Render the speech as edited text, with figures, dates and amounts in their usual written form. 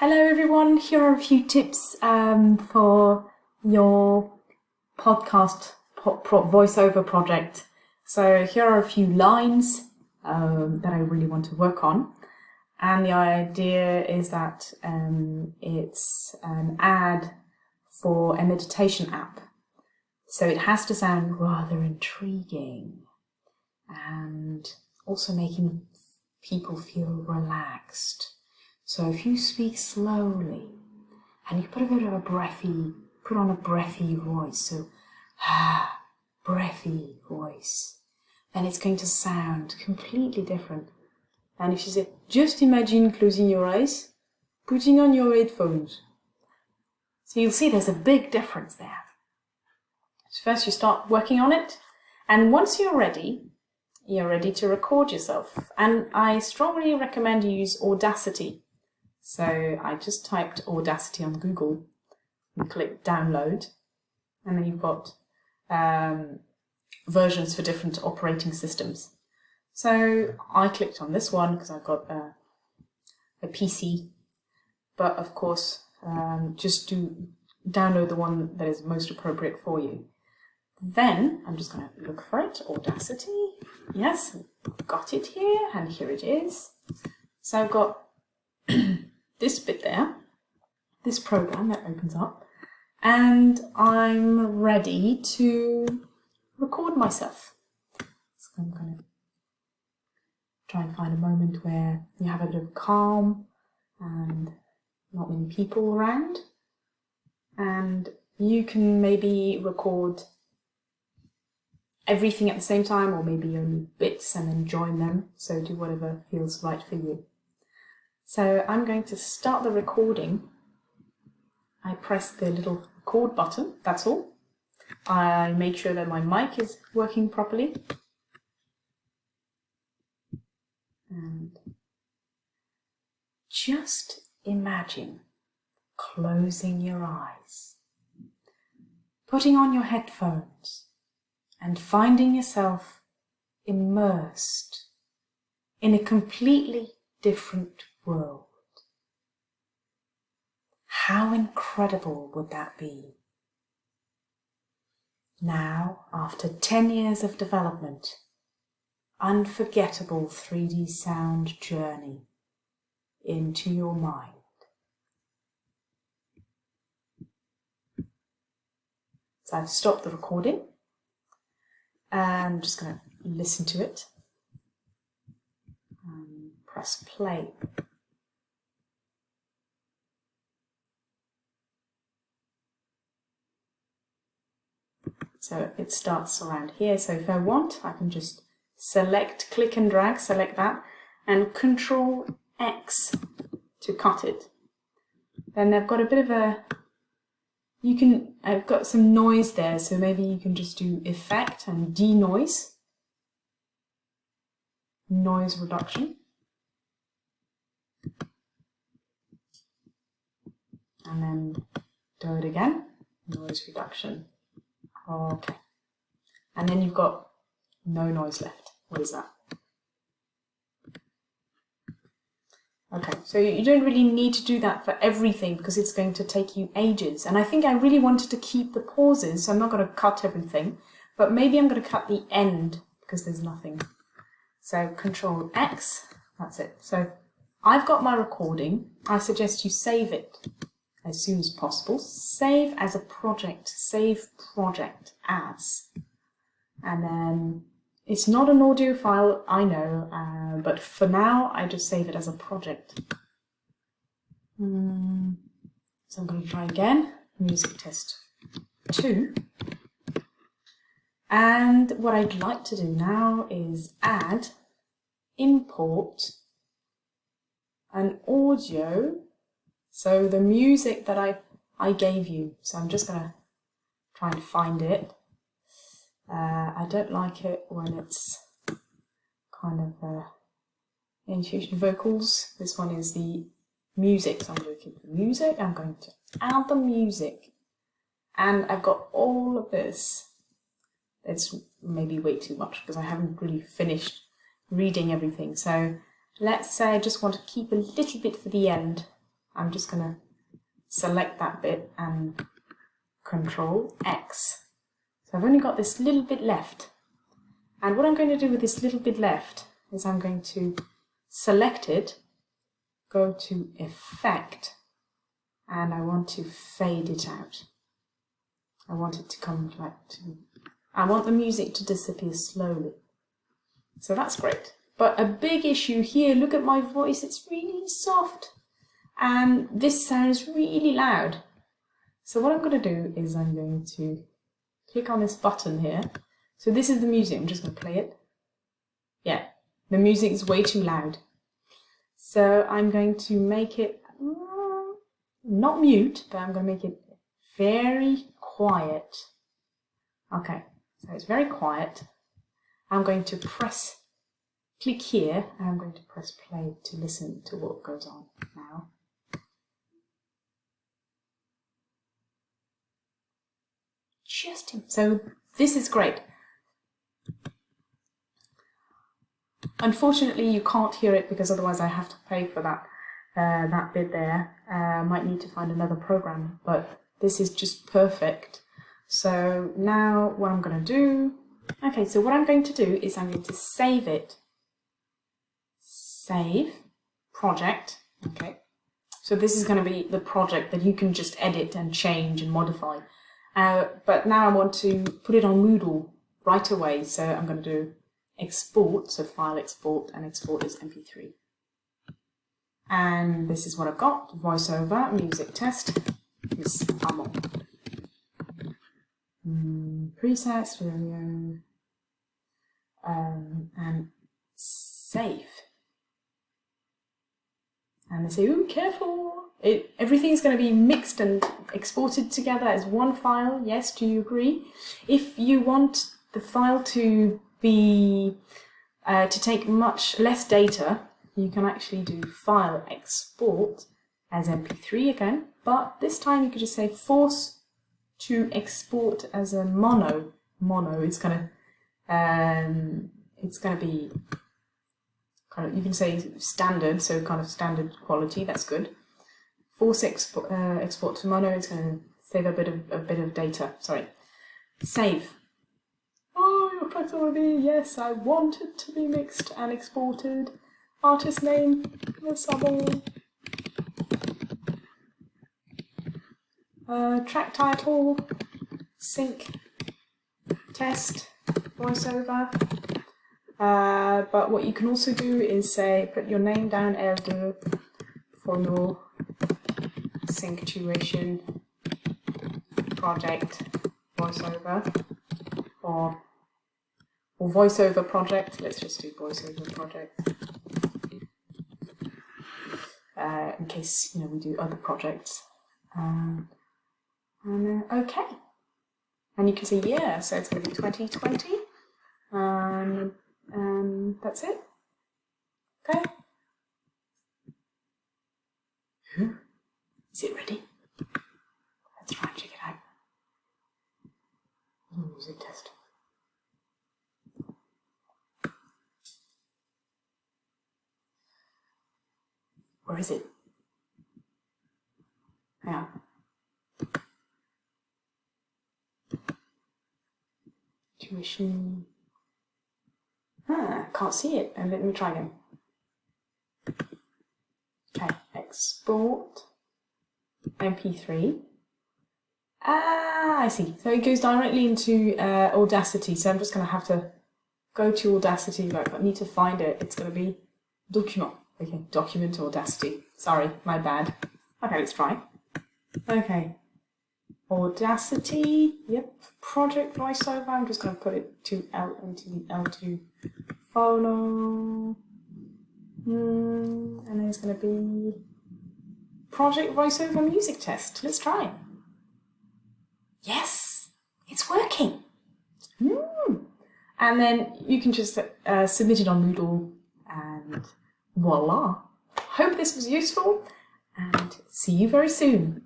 Hello everyone, here are a few tips for your podcast voiceover project. So here are a few lines that I really want to work on. And the idea is that it's an ad for a meditation app. So it has to sound rather intriguing and also making people feel relaxed. So if you speak slowly and you put a bit of put on a breathy voice, so breathy voice, then it's going to sound completely different. And if you say, just imagine closing your eyes, putting on your headphones. So you'll see there's a big difference there. So first you start working on it, and once you're ready to record yourself. And I strongly recommend you use Audacity. So I just typed Audacity on Google and clicked download, and then you've got versions for different operating systems. So I clicked on this one because I've got a PC, but of course just to download the one that is most appropriate for you. Then I'm just going to look for it, Audacity. Yes, got it here, and here it is. So I've got this bit there, this program that opens up, and I'm ready to record myself. So I'm going to try and find a moment where you have a bit of calm and not many people around, and you can maybe record everything at the same time, or maybe only bits and then join them, so do whatever feels right for you. So I'm going to start the recording. I press the little record button, that's all. I make sure that my mic is working properly. And just imagine closing your eyes, putting on your headphones, and finding yourself immersed in a completely different world. How incredible would that be? Now, after 10 years of development, unforgettable 3D sound journey into your mind. So I've stopped the recording. I'm just going to listen to it and press play. So it starts around here. So if I want, I can just click and drag, select that, and Control X to cut it. Then I've got a bit of I've got some noise there, so maybe you can just do Effect and Denoise, noise reduction. And then do it again, noise reduction. Okay. And then you've got no noise left. What is that? Okay, so you don't really need to do that for everything because it's going to take you ages. And I think I really wanted to keep the pauses, so I'm not going to cut everything, but maybe I'm going to cut the end because there's nothing. So Control X, that's it. So I've got my recording. I suggest you save it as soon as possible. Save as a project, save project as. And then it's not an audio file, I know, but for now I just save it as a project. So I'm going to try again, music test 2. And what I'd like to do now is import an audio. So the music that I gave you. So I'm just going to try and find it. I don't like it when it's kind of intuition vocals. This one is the music. So I'm going to keep the music. I'm going to add the music. And I've got all of this. It's maybe way too much because I haven't really finished reading everything. So let's say I just want to keep a little bit for the end. I'm just going to select that bit and Control X. So I've only got this little bit left. And what I'm going to do with this little bit left is I'm going to select it, go to Effect, and I want to fade it out. I want it to come like to... I want the music to disappear slowly. So that's great. But a big issue here, look at my voice, it's really soft. And this sounds really loud. So what I'm going to do is I'm going to click on this button here. So this is the music, I'm just going to play it. Yeah, the music is way too loud. So I'm going to make it, not mute, but I'm going to make it very quiet. Okay, so it's very quiet. I'm going to click here, and I'm going to press play to listen to what goes on now. So this is great. Unfortunately, you can't hear it because otherwise I have to pay for that bit there. Might need to find another program, but this is just perfect. So now what I'm going to do, okay, so what I'm going to do is I'm going to save it. Save, project, okay. So this is going to be the project that you can just edit and change and modify. But now I want to put it on Moodle right away, so I'm going to do export, so file export, and export as MP3. And this is what I've got, voiceover, music test, is I'm on. Presets, stereo, and save. And they say, ooh, careful! Everything's going to be mixed and exported together as one file. Yes, do you agree? If you want the file to be to take much less data, you can actually do file export as MP3 again, but this time you could just say force to export as a mono. Mono is going to be kind of, you can say standard, so kind of standard quality. That's good. Force export to mono is going to save a bit of data. Sorry. Save. Oh, your tracks want to be, yes, I want it to be mixed and exported. Artist name, Sabon. Track title, sync, test, voiceover. But what you can also do is say, put your name down, L2, for your synctuation project voiceover, or voiceover project. Let's just do voiceover project, in case we do other projects. And then okay, and you can see so it's going to be 2020, and that's it. Okay. Is it ready? Let's try and check it out. Music test. Where is it? Hang on. Tuition. Can't see it. And let me try again. Okay, export MP3. I see. So it goes directly into Audacity. So I'm just going to have to go to Audacity. Like, I need to find it. It's going to be document. Okay, document Audacity. Sorry, my bad. Okay, let's try. Okay. Audacity. Yep. Project voiceover. I'm just going to put it to into the L2 folder. And then it's going to be project voiceover music test. Let's try. Yes, it's working. And then you can just submit it on Moodle, and voila. Hope this was useful, and see you very soon.